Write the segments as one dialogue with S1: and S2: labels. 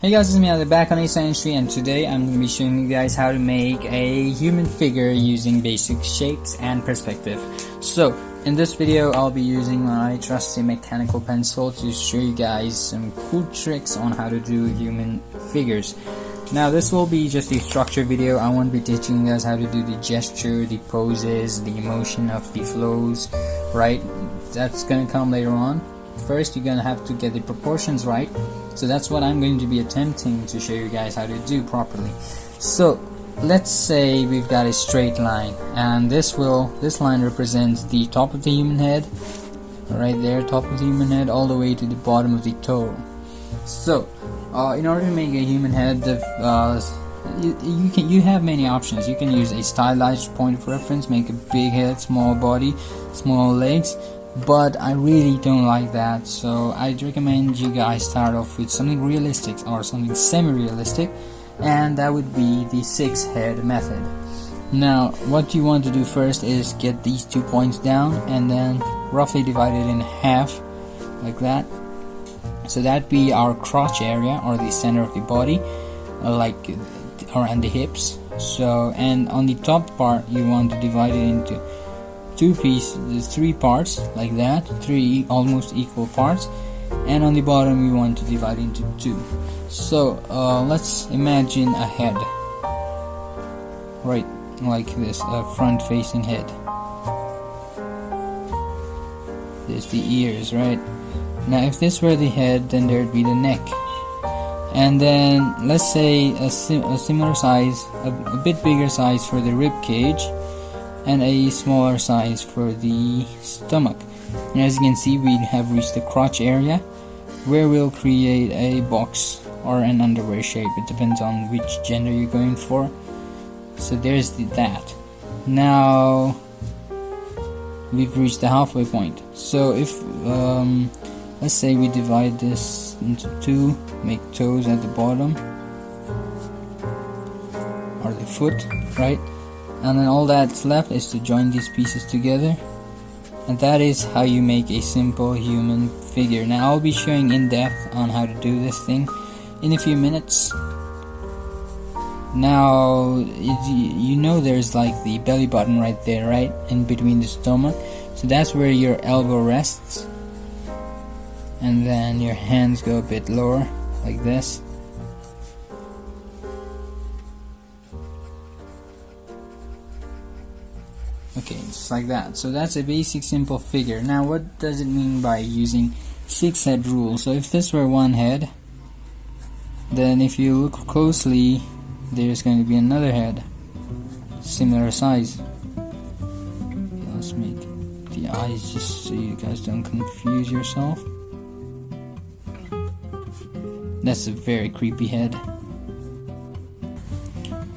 S1: Hey guys, it's me Ali back on A-Science, and today I'm going to be showing you guys how to make a human figure using basic shapes and perspective. So, in this video I'll be using my trusty mechanical pencil to show you guys some cool tricks on how to do human figures. Now this will be just a structured video. I won't be teaching you guys how to do the gesture, the poses, the emotion of the flows, right? That's going to come later on. First you're going to have to get the proportions right. So that's what I'm going to be attempting to show you guys how to do properly. So let's say we've got a straight line, and this line represents the top of the human head, right there, top of the human head, all the way to the bottom of the toe. So in order to make a human head, you have many options. You can use a stylized point of reference, make a big head, small body, small legs, but I really don't like that, so I'd recommend you guys start off with something realistic or something semi-realistic, and that would be the 6-head method. Now what you want to do first is get these 2 points down and then roughly divide it in half like that, so that'd be our crotch area or the center of the body, like around the hips. So, and on the top part you want to divide it into 3 parts like that, 3 almost equal parts, and on the bottom you want to divide into 2. So let's imagine a head, right, like this, a front facing head. There's the ears, right? Now if this were the head, then there'd be the neck, and then let's say a similar size, a bit bigger size for the rib cage, and a smaller size for the stomach. And as you can see, we have reached the crotch area, where we'll create a box or an underwear shape. It depends on which gender you're going for. So there's that. Now we've reached the halfway point. So if let's say we divide this into 2, make toes at the bottom, or the foot, right? And then all that's left is to join these pieces together, and that is how you make a simple human figure. Now I'll be showing in depth on how to do this thing in a few minutes. Now you know there's like the belly button right there, right, in between the stomach, so that's where your elbow rests, and then your hands go a bit lower like this. Okay, just like that. So that's a basic simple figure. Now what does it mean by using 6-head rule? So if this were one head, then if you look closely, there's going to be another head, similar size. Okay, let's make the eyes just so you guys don't confuse yourself. That's a very creepy head.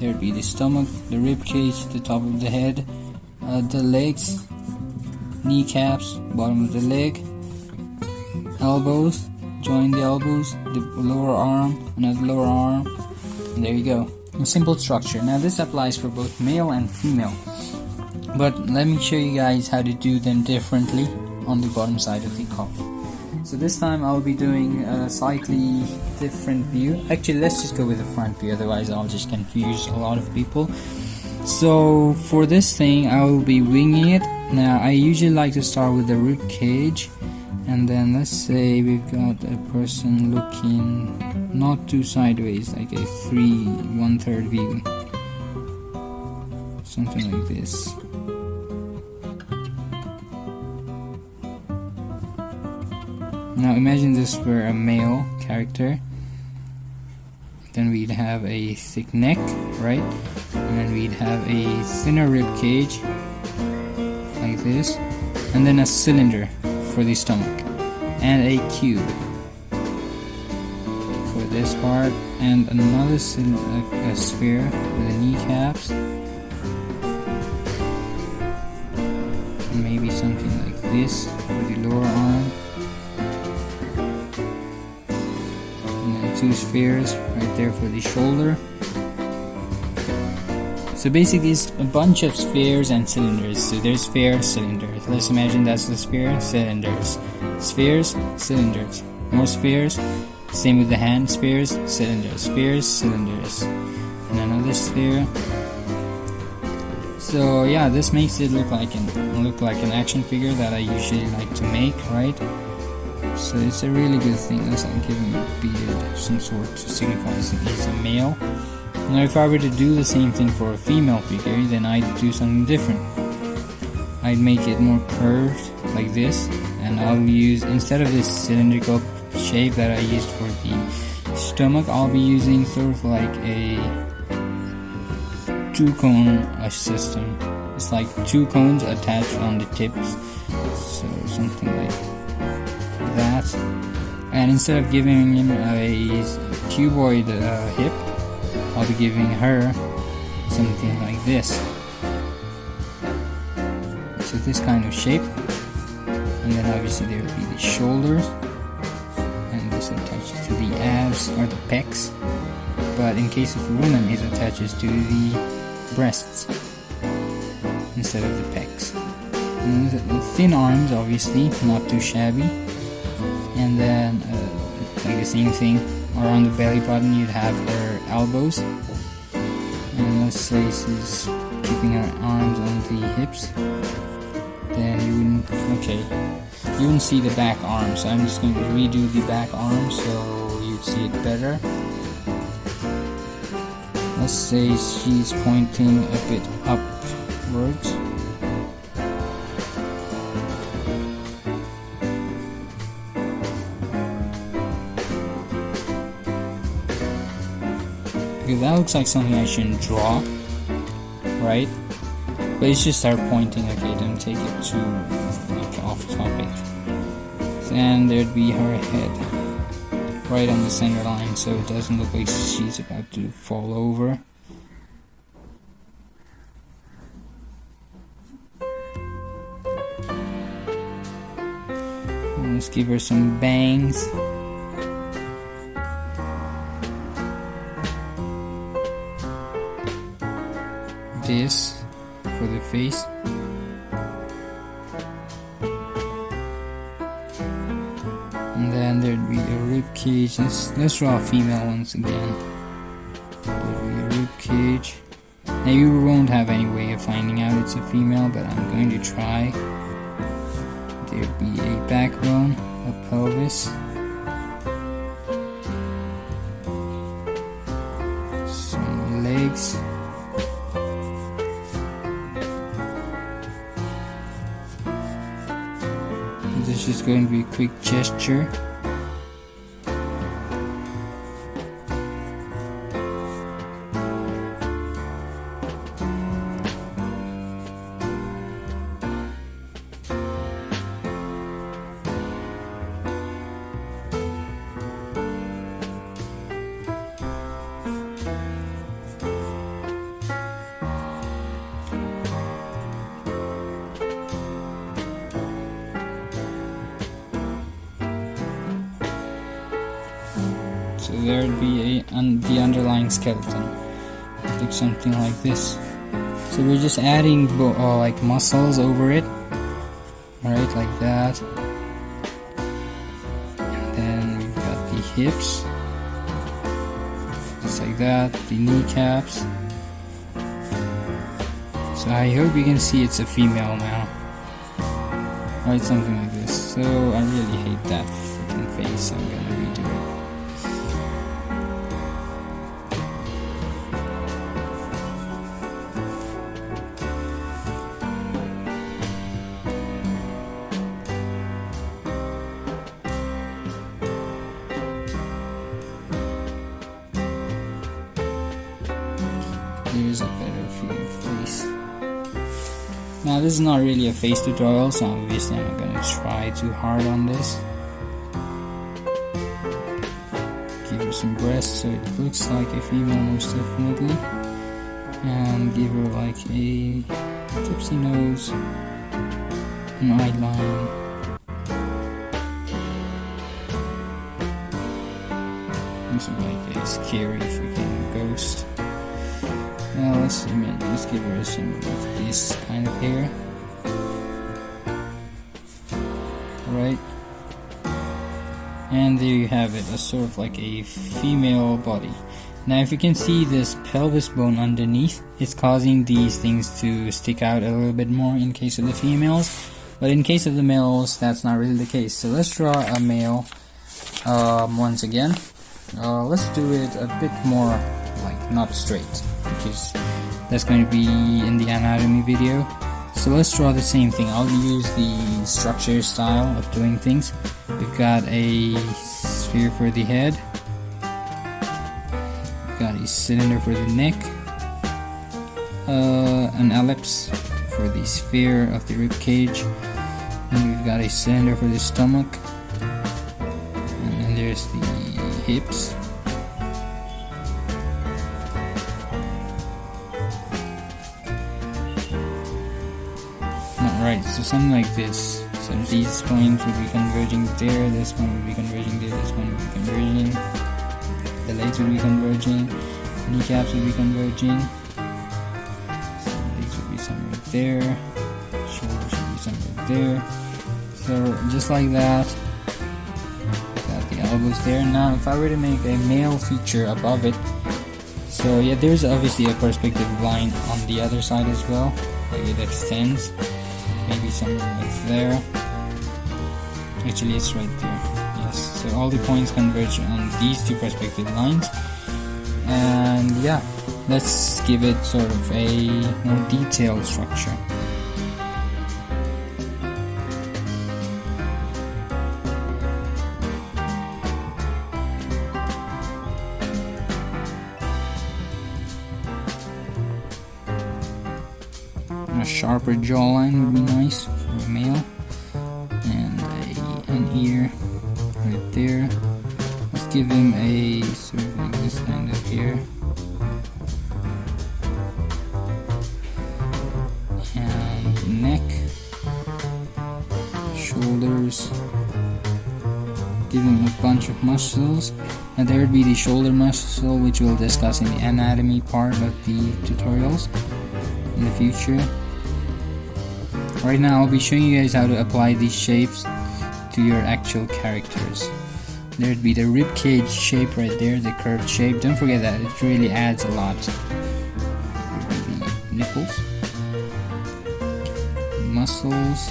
S1: There'd be the stomach, the rib cage, the top of the head, the legs, kneecaps, bottom of the leg, elbows, join the elbows, the lower arm, another lower arm, and there you go. A simple structure. Now this applies for both male and female, but let me show you guys how to do them differently on the bottom side of the cup. So this time I'll be doing a slightly different view. Actually, let's just go with the front view, otherwise I'll just confuse a lot of people. So for this thing I will be winging it. Now I usually like to start with the rib cage, and then let's say we've got a person looking not too sideways, like a 1/3 view, something like this. Now imagine this were a male character. Then we'd have a thick neck, right? And then we'd have a thinner rib cage, like this, and then a cylinder for the stomach, and a cube for this part, and another a sphere for the kneecaps, and maybe something like this for the lower arm. 2 spheres right there for the shoulder. So basically it's a bunch of spheres and cylinders. So there's sphere, cylinders. Let's imagine that's the sphere, cylinders, spheres, cylinders, more spheres, Same with the hand, spheres, cylinders, spheres, cylinders, and another sphere. So yeah, this makes it look like an action figure that I usually like to make, right? So it's a really good thing. Let's like give him a beard, some sort, to signify he's a male. Now if I were to do the same thing for a female figure, then I'd do something different. I'd make it more curved like this, and I'll use, instead of this cylindrical shape that I used for the stomach, I'll be using sort of like a two-cone system. It's like two cones attached on the tips, so something like that. And instead of giving him a cuboid hip, I'll be giving her something like this. So this kind of shape, and then obviously there will be the shoulders, and this attaches to the abs or the pecs, but in case of women it attaches to the breasts instead of the pecs. And the thin arms, obviously, not too shabby, and then like the same thing around the belly button, you'd have her elbows, and let's say she's keeping her arms on the hips, then you wouldn't see the back arm, so I'm just going to redo the back arm so you'd see it better. Let's say she's pointing a bit upwards. Okay, that looks like something I shouldn't draw, right? But it's just start pointing. Okay, don't take it too like off topic. And there'd be her head right on the center line, so it doesn't look like she's about to fall over. Let's give her some bangs. This for the face. And then there'd be a rib cage. Let's draw a female once again. There'd be a rib cage. Now you won't have any way of finding out it's a female, but I'm going to try. There'd be a backbone, a pelvis, some legs, this is going to be a quick gesture. So there'd be the underlying skeleton, like something like this. So we're just adding like muscles over it, alright, like that. And then we've got the hips, just like that, the kneecaps. So I hope you can see it's a female now, right, something like this. So I really hate that freaking face, so I'm gonna redo it. Here's a better feeling face. Now this is not really a face tutorial, so obviously I'm not going to try too hard on this. Give her some breasts so it looks like a female most definitely. And give her like a tipsy nose, an eyeline. Looks like a scary freaking ghost. Now let's just give her some of this kind of hair. Right. And there you have it, a sort of like a female body. Now if you can see this pelvis bone underneath, it's causing these things to stick out a little bit more in case of the females, but in case of the males, that's not really the case. So let's draw a male once again. Let's do it a bit more like not straight, because that's going to be in the anatomy video. So let's draw the same thing. I'll use the structure style of doing things. We've got a sphere for the head, we've got a cylinder for the neck, an ellipse for the sphere of the rib cage, and we've got a cylinder for the stomach, and then there's the hips. Alright, so something like this. So these points would be converging there, this one would be converging there, this one would be converging, the legs would be converging, kneecaps would be converging, so legs would be somewhere there, shoulders should be somewhere there. So just like that, got the elbows there. Now if I were to make a male feature above it, so yeah, there's obviously a perspective line on the other side as well, like it extends. Maybe somewhere like there. Actually it's right there. Yes, so all the points converge on these two perspective lines. And yeah, let's give it sort of a more detailed structure. A sharper jawline would be nice for a male, and an ear right there. Let's give him a sort of like this kind of ear, and neck, shoulders. Give him a bunch of muscles, and there would be the shoulder muscle, which we'll discuss in the anatomy part of the tutorials in the future. Right now I'll be showing you guys how to apply these shapes to your actual characters. There'd be the rib cage shape right there, the curved shape. Don't forget that, it really adds a lot. The nipples, muscles,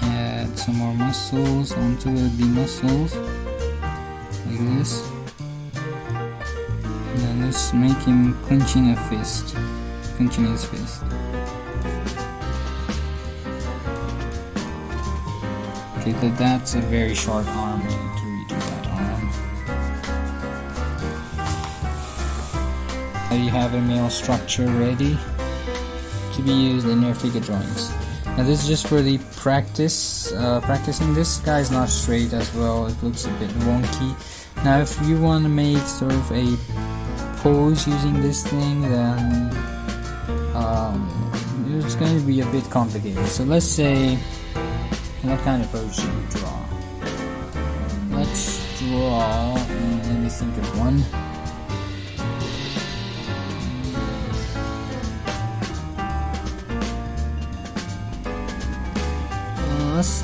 S1: add some more muscles onto the muscles, like this. And then let's make him clenching a fist. Clenching his fist. Okay, that's a very short arm. I need to redo that arm. Now you have a male structure ready to be used in your figure drawings. Now this is just for the practicing. This guy is not straight as well. It looks a bit wonky. Now if you want to make sort of a pose using this thing, then it's going to be a bit complicated. So let's say, what kind of pose should we draw? Let's draw, let me think of one.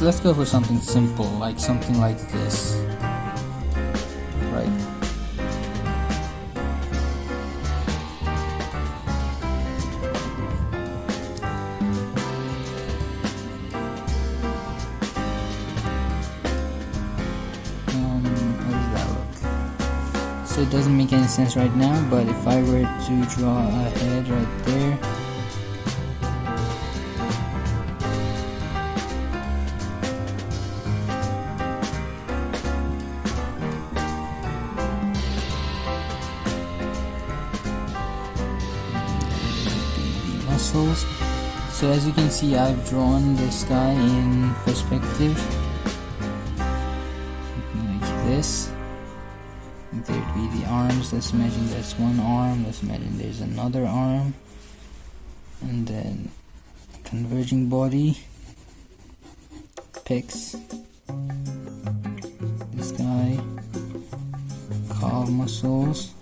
S1: Let's go for something simple, like something like this, right? So it doesn't make any sense right now, but if I were to draw a head right there, the muscles. So as you can see, I've drawn this guy in perspective, something like this. There'd be the arms. Let's imagine there's one arm, let's imagine there's another arm, and then converging body, pecs, this guy, calf muscles,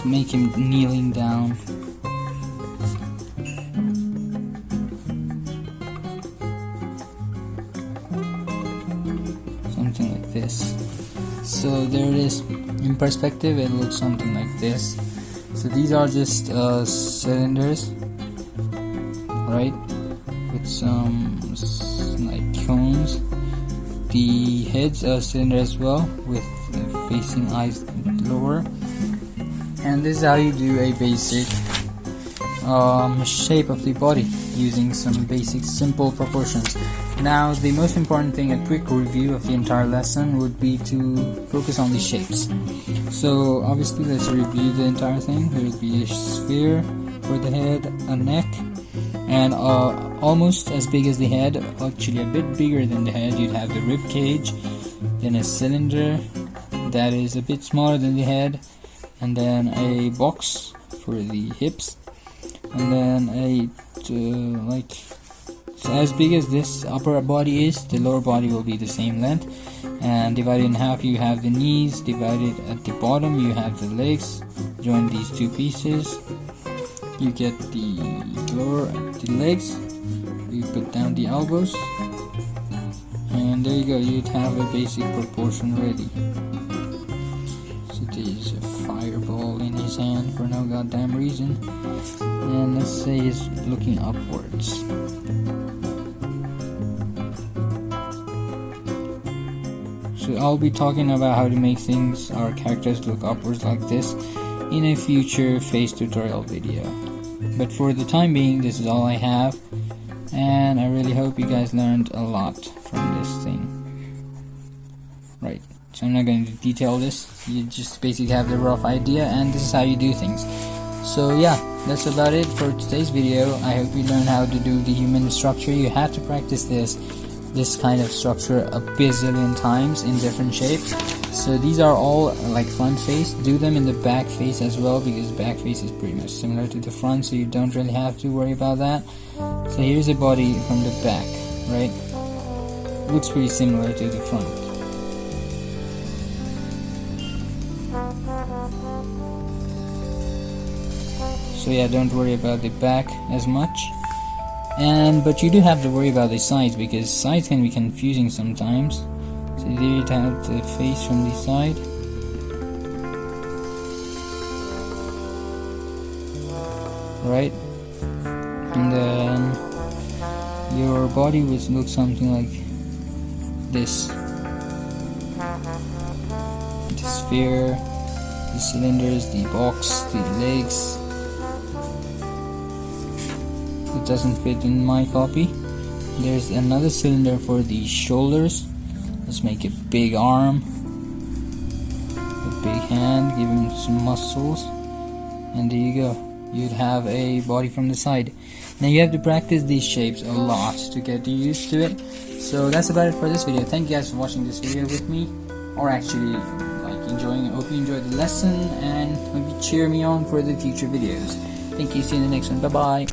S1: make him kneeling down. Something like this. So there it is. In perspective, it looks something like this. So these are just cylinders, right? With some like cones. The heads are cylinder as well, with facing eyes lower. And this is how you do a basic shape of the body using some basic simple proportions. Now the most important thing, a quick review of the entire lesson, would be to focus on the shapes. So obviously let's review the entire thing. There would be a sphere for the head, a neck, and almost as big as the head, actually a bit bigger than the head. You'd have the rib cage, then a cylinder that is a bit smaller than the head, and then a box for the hips, and then a so as big as this upper body is, the lower body will be the same length, and divided in half you have the knees, divided at the bottom you have the legs. Join these two pieces, you get the legs, you put down the elbows, and there you go, you'd have a basic proportion ready. So there's a fireball in his hand for no goddamn reason, and let's say he's looking upwards. So I'll be talking about how to make things, our characters, look upwards like this in a future face tutorial video. But for the time being, this is all I have, and I really hope you guys learned a lot from this thing. Right, so I'm not going to detail this, you just basically have the rough idea, and this is how you do things. So yeah, that's about it for today's video. I hope you learned how to do the human structure. You have to practice this kind of structure a bazillion times in different shapes. So these are all like front face. Do them in the back face as well, because back face is pretty much similar to the front, so you don't really have to worry about that. So here's a body from the back, right? Looks pretty similar to the front. So yeah, don't worry about the back as much. But you do have to worry about the sides, because sides can be confusing sometimes. So there you have the face from the side. Right? And then your body would look something like this. The sphere, the cylinders, the box, the legs. It doesn't fit in my copy. There's another cylinder for the shoulders. Let's make a big arm, a big hand, give him some muscles, and there you go. You'd have a body from the side. Now you have to practice these shapes a lot to get used to it. So that's about it for this video. Thank you guys for watching this video with me, or actually enjoying it. Hope you enjoyed the lesson, and hope you cheer me on for the future videos. Thank you, see you in the next one. Bye bye.